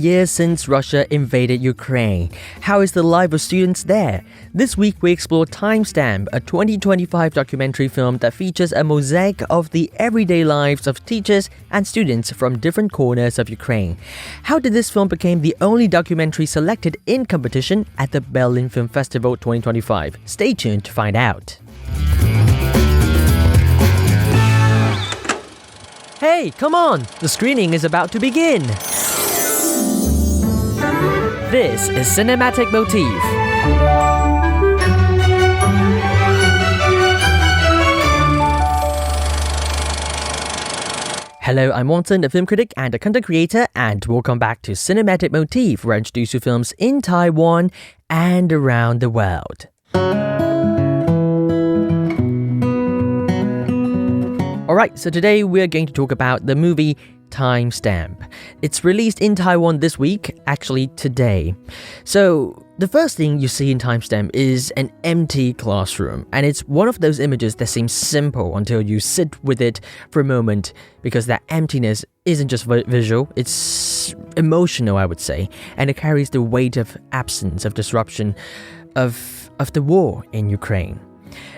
years since Russia invaded Ukraine. How is the life of students there? This week we explore Timestamp, a 2025 documentary film that features a mosaic of the everyday lives of teachers and students from different corners of Ukraine. How did this film become the only documentary selected in competition at the Berlin Film Festival 2025? Stay tuned to find out. Hey, come on! The screening is about to begin! This is Cinematic Motif. Hello, I'm Wanson, a film critic and a content creator, and welcome back to Cinematic Motif, where I introduce you films in Taiwan and around the world. Alright, so today we're going to talk about the movie Timestamp. It's released in Taiwan this week, actually today. So, the first thing you see in Timestamp is an empty classroom, and it's one of those images that seems simple until you sit with it for a moment, because that emptiness isn't just visual, it's emotional, I would say, and it carries the weight of absence, of disruption, of the war in Ukraine.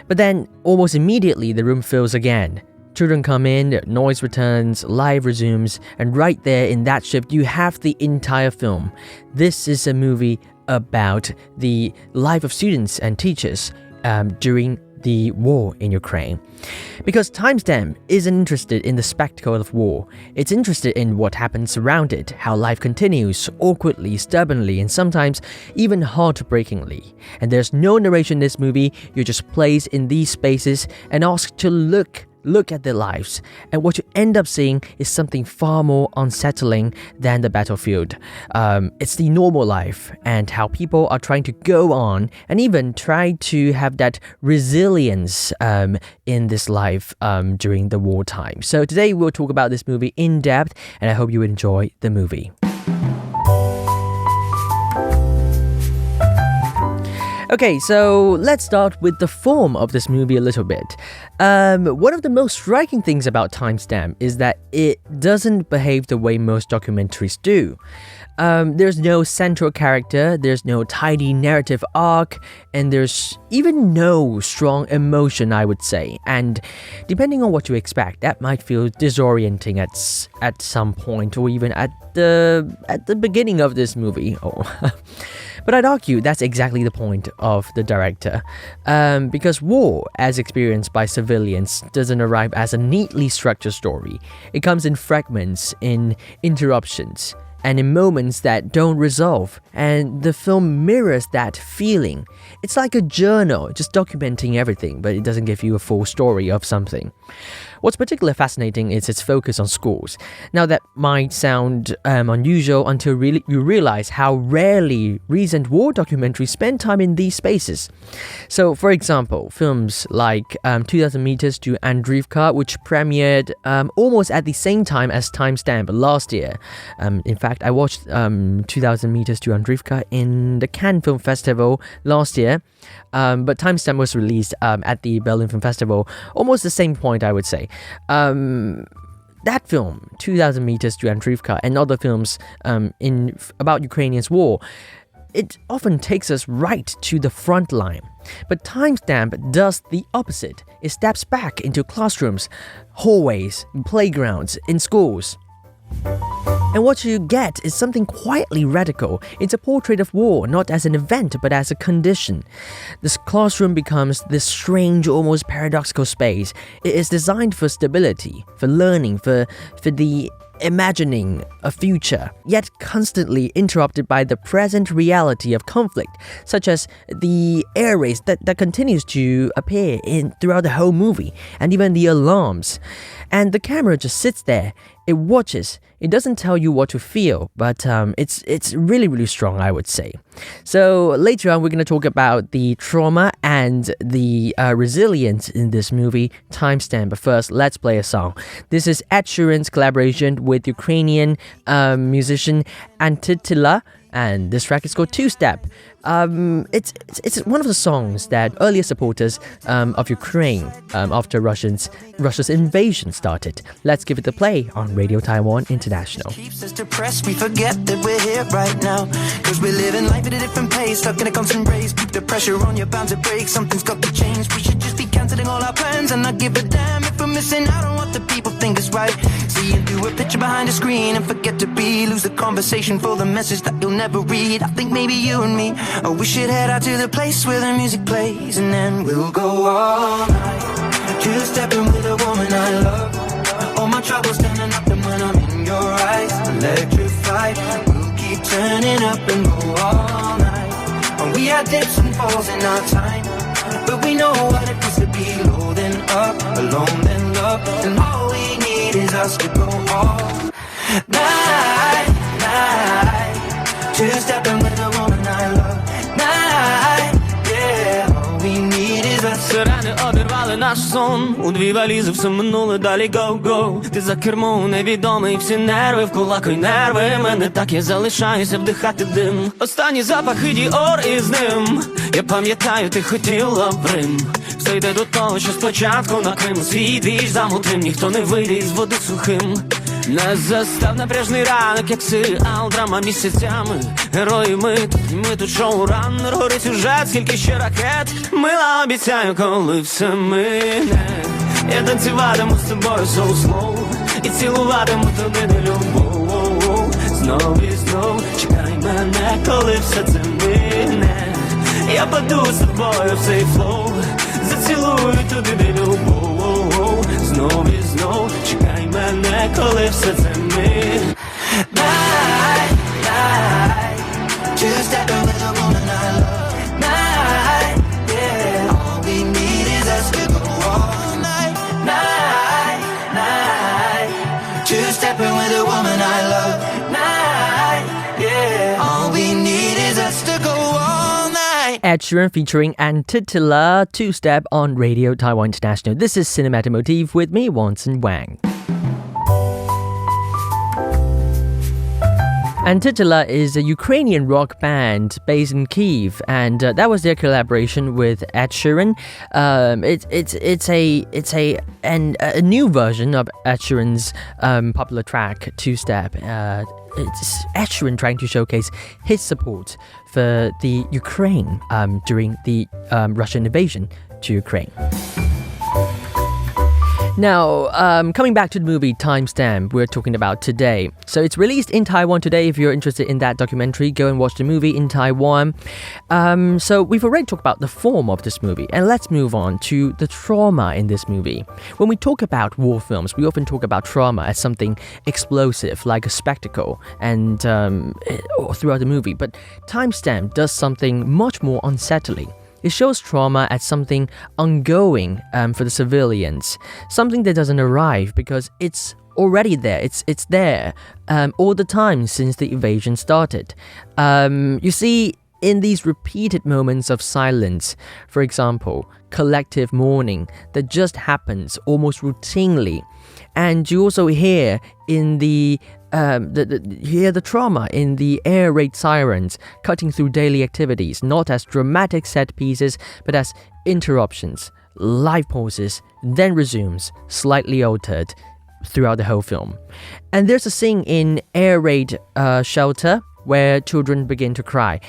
But then, almost immediately, the room fills again. Children come in, noise returns, life resumes, and right there in that shift you have the entire film. This is a movie about the life of students and teachers during the war in Ukraine. Because Timestamp isn't interested in the spectacle of war, it's interested in what happens around it, how life continues, awkwardly, stubbornly, and sometimes even heartbreakingly. And there's no narration in this movie, you're just placed in these spaces and asked to look at their lives, and what you end up seeing is something far more unsettling than the battlefield. It's the normal life and how people are trying to go on and even try to have that resilience in this life during the wartime. So today we'll talk about this movie in depth, and I hope you enjoy the movie. Okay, so let's start with the form of this movie a little bit. One of the most striking things about Timestamp is that it doesn't behave the way most documentaries do. There's no central character, there's no tidy narrative arc, and there's even no strong emotion, I would say. And depending on what you expect, that might feel disorienting at some point, or even at the beginning of this movie. But I'd argue that's exactly the point of the director, because war, as experienced by civilians, doesn't arrive as a neatly structured story. It comes in fragments, in interruptions, and in moments that don't resolve, and the film mirrors that feeling. It's like a journal, just documenting everything, but it doesn't give you a full story of something. What's particularly fascinating is its focus on schools. Now that might sound unusual until you realize how rarely recent war documentaries spend time in these spaces. So for example, films like 2,000 Meters to Andriivka, which premiered almost at the same time as Timestamp last year. In fact, I watched 2,000 Meters to Andriivka in the Cannes Film Festival last year, but Timestamp was released at the Berlin Film Festival almost the same point, I would say. That film, 2,000 Meters to Andriivka, and other films about Ukrainians' war, it often takes us right to the front line. But Timestamp does the opposite. It steps back into classrooms, hallways, playgrounds, in schools. And what you get is something quietly radical. It's a portrait of war, not as an event, but as a condition. This classroom becomes this strange, almost paradoxical space. It is designed for stability, for learning, for the imagining a future, yet constantly interrupted by the present reality of conflict, such as the air raids that continues to appear throughout the whole movie, and even the alarms. And the camera just sits there. It watches. It doesn't tell you what to feel, but it's really, really strong, I would say. So later on, we're going to talk about the trauma and the resilience in this movie, Timestamp. But first, let's play a song. This is Ed Sheeran's collaboration with Ukrainian musician Antitila, and this track is called Two Step. It's one of the songs that earlier supporters of Ukraine after Russia's invasion started. Let's give it a play on Radio Taiwan International. Keeps us depressed, we forget that we're here right now. Cause we're living life at a different pace, stuck in a constant race. Keep the pressure on, you're bound to break. Something's got to change. We should just be cancelling all our plans and not give a damn if we're missing out on what the people think is right. See you do a picture behind a screen and forget to be. Lose the conversation for the message that you'll never read. I think maybe you and me, oh, we should head out to the place where the music plays, and then we'll go all night. Two-stepping with a woman I love. All my troubles standing up, and when I'm in your eyes, electrified. We'll keep turning up and go all night. And we had dips and falls in our time, but we know what it feels to be low then up, alone then love. And all we need is us to go all night, night. Two-stepping with a woman I love. Night, yeah. All we need is us. Сирени обірвали наш сон. У дві валізи все минуле, далі go-go. Ти за кермом невідомий, всі нерви вкулакуй нерви. Мене так, я залишаюся вдихати дим. Останній запах і Діор із ним. Я пам'ятаю, ти хотіла в Рим. Все йде до того, що спочатку на Крим. Свій двіж замутим, ніхто не вийде із води сухим. Нас застав напряжний ранок, як серіал, драма місяцями. Герої ми тут шоураннер. Горить сюжет, скільки ще ракет. Мила, обіцяю, коли все мине. Я танцюватиму з тобою so slow. І цілуватиму тобі не любов. Знов і знов чекай мене, коли все це мине. Я паду з тобою в цей флоу. Зацілую туди, де любов. Знов і знов чекай мене, коли все це мине. Night, night. Two-stepping with a woman I love. Night, yeah. All we need is us to go all night. Night, night. Two-stepping with a woman I love. Night, yeah. All we need is us to go all night. Ed Sheeran featuring Antitilla, Two-Step on Radio Taiwan International. This is Cinematic Motif with me, Wanson Wang. Antitilla is a Ukrainian rock band based in Kyiv, and that was their collaboration with Ed Sheeran. It's a new version of Ed Sheeran's popular track Two-Step. It's Ed Sheeran trying to showcase his support for the Ukraine during the Russian invasion to Ukraine. Now, coming back to the movie Timestamp we're talking about today. So it's released in Taiwan today. If you're interested in that documentary, go and watch the movie in Taiwan. So we've already talked about the form of this movie, and let's move on to the trauma in this movie. When we talk about war films, we often talk about trauma as something explosive, like a spectacle, and throughout the movie. But Timestamp does something much more unsettling. It shows trauma as something ongoing for the civilians, something that doesn't arrive because it's already there. It's there all the time since the invasion started. You see, in these repeated moments of silence, for example, collective mourning that just happens almost routinely, and you also hear in the trauma in the air raid sirens cutting through daily activities, not as dramatic set pieces, but as interruptions, life pauses, then resumes, slightly altered throughout the whole film. And there's a scene in air raid shelter where children begin to cry.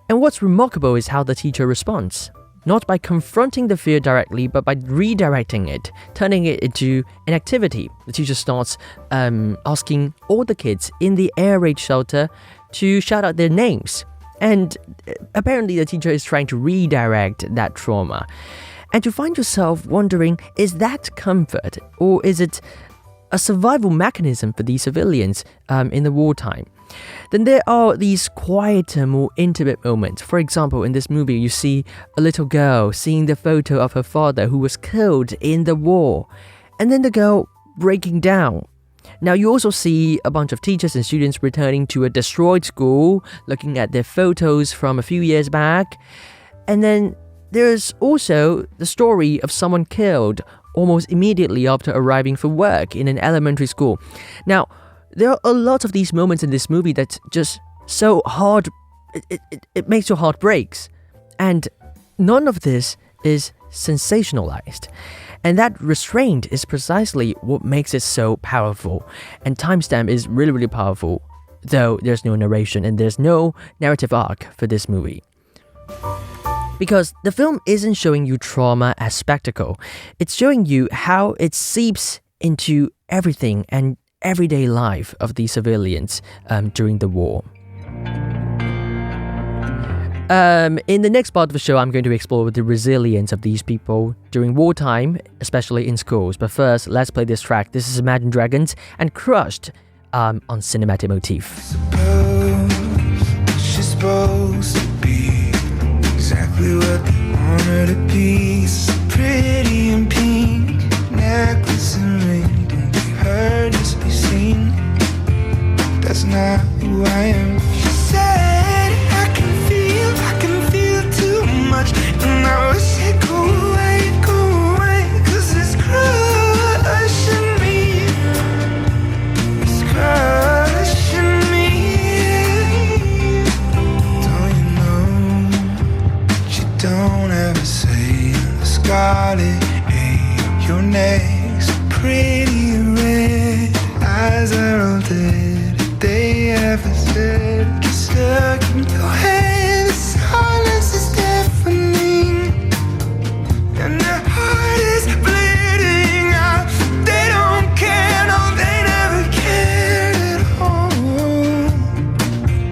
And what's remarkable is how the teacher responds. Not by confronting the fear directly, but by redirecting it, turning it into an activity. The teacher starts asking all the kids in the air raid shelter to shout out their names. And apparently the teacher is trying to redirect that trauma. And to find yourself wondering, is that comfort, or is it a survival mechanism for these civilians in the wartime? Then there are these quieter, more intimate moments. For example, in this movie, you see a little girl seeing the photo of her father who was killed in the war, and then the girl breaking down. Now, you also see a bunch of teachers and students returning to a destroyed school, looking at their photos from a few years back. And then there's also the story of someone killed almost immediately after arriving for work in an elementary school. Now, there are a lot of these moments in this movie that's just so hard it makes your heart breaks. And none of this is sensationalized. And that restraint is precisely what makes it so powerful. And timestamp is really, really powerful, though there's no narration and there's no narrative arc for this movie. Because the film isn't showing you trauma as spectacle. It's showing you how it seeps into everything and everyday life of these civilians during the war. In the next part of the show, I'm going to explore the resilience of these people during wartime, especially in schools. But first, let's play this track. This is Imagine Dragons and Crushed on Cinematic Motif. Suppose she's supposed to be exactly what they want her to be. So pretty and pink, necklace and ring. Don't be heard, just be seen. That's not who I am. She said I can feel too much, and I wish it go away, 'cause it's crushing me. It's crushing me. Don't you know that you don't ever say the scarlet A? Your neck's pretty red, eyes are all dead. They ever said get stuck in your head. The silence is deafening, and their heart is bleeding out. They don't care, no, they never cared at all.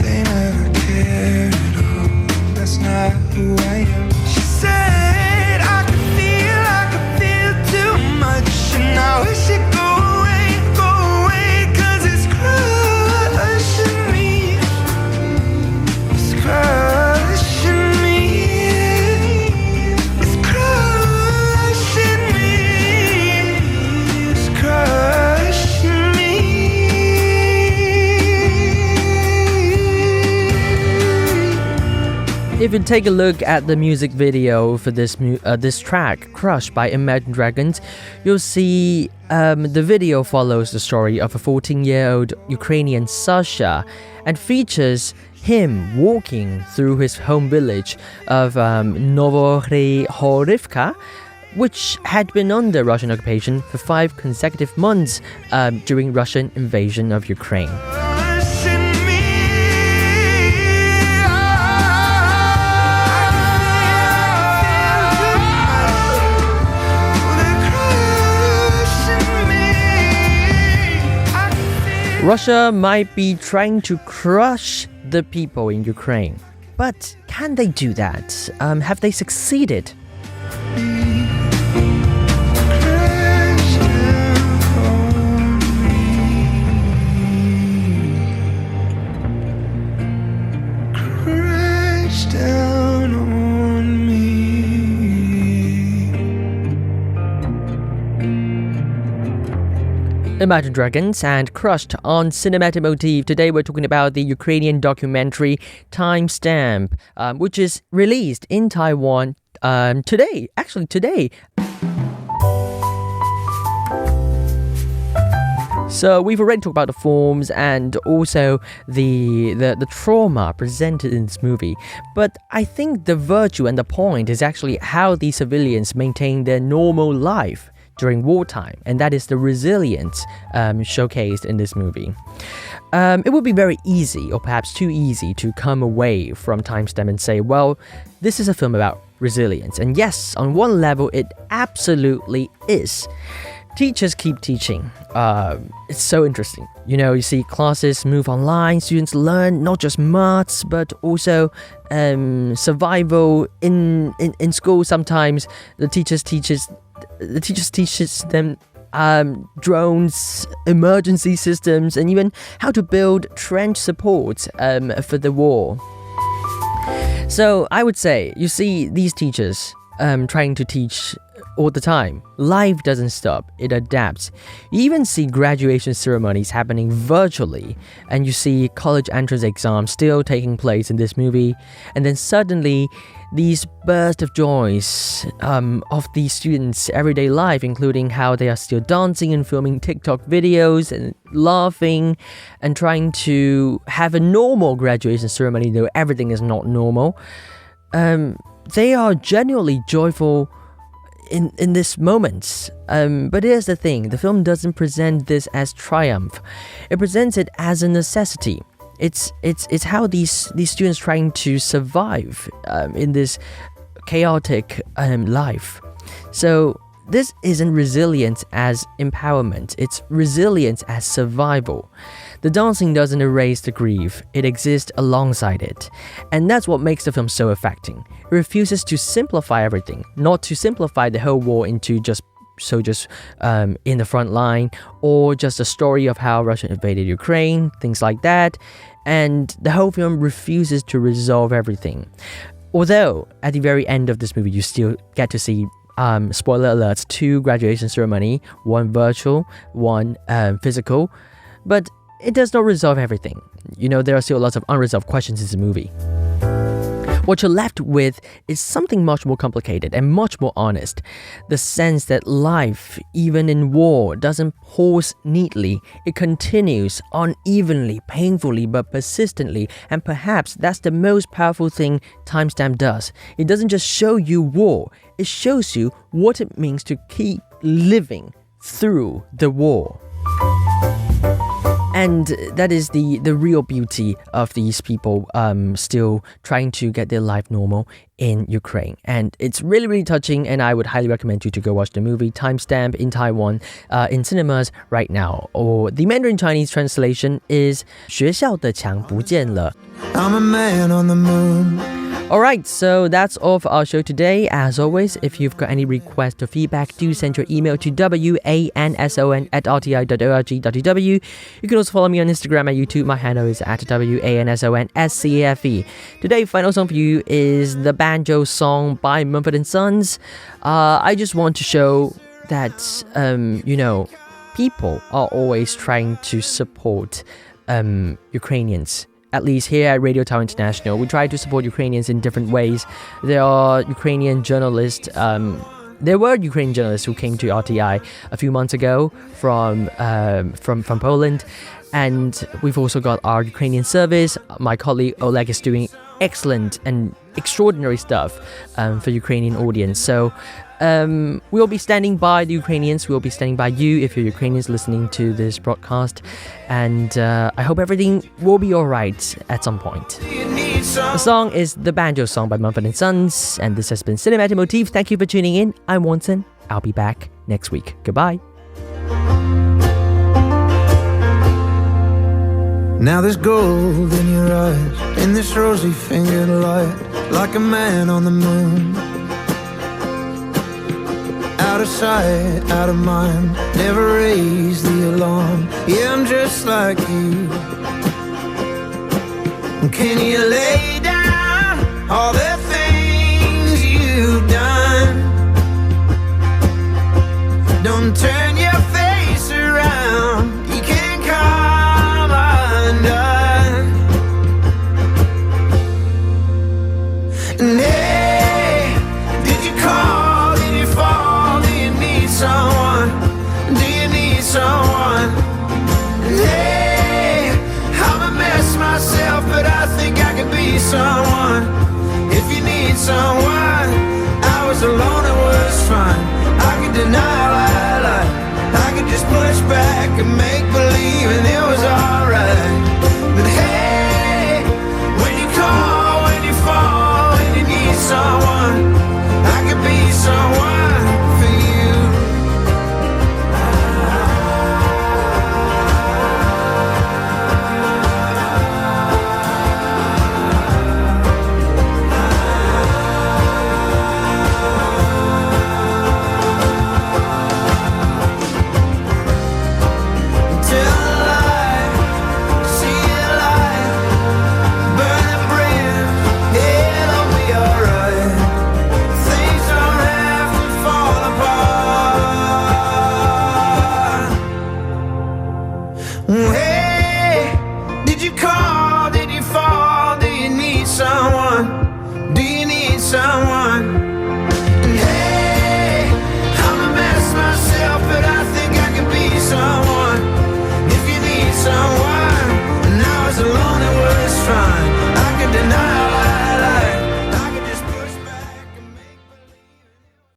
They never cared at all. That's not who I am. She said I could feel too much, and I wish it go away, 'cause it's crushing me. It's crushing me. It's crushing me. It's crushing me. If you take a look at the music video for this track, Crushed by Imagine Dragons, you'll see the video follows the story of a 14-year-old Ukrainian Sasha and features him walking through his home village of Novohrivka, which had been under Russian occupation for 5 consecutive months during Russian invasion of Ukraine. Crushing me. Russia might be trying to crush the people in Ukraine, but can they do that? Have they succeeded? Crash down on me. Imagine Dragons and Crushed on Cinematic Motif. Today we're talking about the Ukrainian documentary Timestamp, which is released in Taiwan today. Actually, today. So we've already talked about the forms and also the trauma presented in this movie. But I think the virtue and the point is actually how these civilians maintain their normal life during wartime, and that is the resilience showcased in this movie. It would be very easy, or perhaps too easy, to come away from Timestamp and say, well, this is a film about resilience. And yes, on one level, it absolutely is. Teachers keep teaching. It's so interesting. You know, you see classes move online, students learn not just maths, but also survival in school. Sometimes the teachers teaches them drones, emergency systems, and even how to build trench support for the war. So I would say, you see these teachers trying to teach all the time. Life doesn't stop, it adapts. You even see graduation ceremonies happening virtually, and you see college entrance exams still taking place in this movie, and then suddenly these bursts of joys of these students' everyday life, including how they are still dancing and filming TikTok videos and laughing and trying to have a normal graduation ceremony, though everything is not normal. They are genuinely joyful in this moment. But here's the thing, the film doesn't present this as triumph. It presents it as a necessity. It's how these students trying to survive in this chaotic life. So this isn't resilience as empowerment, it's resilience as survival. The dancing doesn't erase the grief, it exists alongside it. And that's what makes the film so affecting. It refuses to simplify everything, not to simplify the whole war into just in the front line, or just a story of how Russia invaded Ukraine, things like that. And the whole film refuses to resolve everything. Although, at the very end of this movie, you still get to see, spoiler alerts, 2 graduation ceremony, 1 virtual, 1 physical. But it does not resolve everything. You know, there are still lots of unresolved questions in the movie. What you're left with is something much more complicated and much more honest. The sense that life, even in war, doesn't pause neatly. It continues unevenly, painfully, but persistently. And perhaps that's the most powerful thing Timestamp does. It doesn't just show you war, it shows you what it means to keep living through the war. And that is the real beauty of these people still trying to get their life normal in Ukraine. And it's really, really touching, and I would highly recommend you to go watch the movie Timestamp in Taiwan in cinemas right now. Or the Mandarin Chinese translation is 学校的墙不见了. I'm a man on the moon. Alright, so that's all for our show today. As always, if you've got any requests or feedback, do send your email to wanson@rti.org.tw. You can also follow me on Instagram and YouTube. My handle is @wansonscafe. Today's final song for you is the Banjo Song by Mumford & Sons. I just want to show that, people are always trying to support Ukrainians. At least here at Radio Taiwan International, we try to support Ukrainians in different ways. There are Ukrainian journalists. There were Ukrainian journalists who came to RTI a few months ago from Poland, and we've also got our Ukrainian service. My colleague Oleg is doing excellent and extraordinary stuff for Ukrainian audience. So we'll be standing by the Ukrainians. We'll be standing by you if you're Ukrainians listening to this broadcast. And I hope everything will be alright at some point. The song is The Banjo Song by Mumford & Sons. And this has been Cinematic Motif. Thank you for tuning in. I'm Wanson. I'll be back next week. Goodbye. Now there's gold in your eyes, in this rosy-fingered light, like a man on the moon. Out of sight, out of mind, never raise the alarm. Yeah, I'm just like you. Can you lay down all the things you've done? Don't turn your face around, you can't come undone. And hey, did you call, did you fall, do you need someone, do you need someone? And hey, I'm a mess myself, but I think I could be someone. If you need someone, I was alone, it was fine. I could deny a lie, I could just push back and make believe, and it was all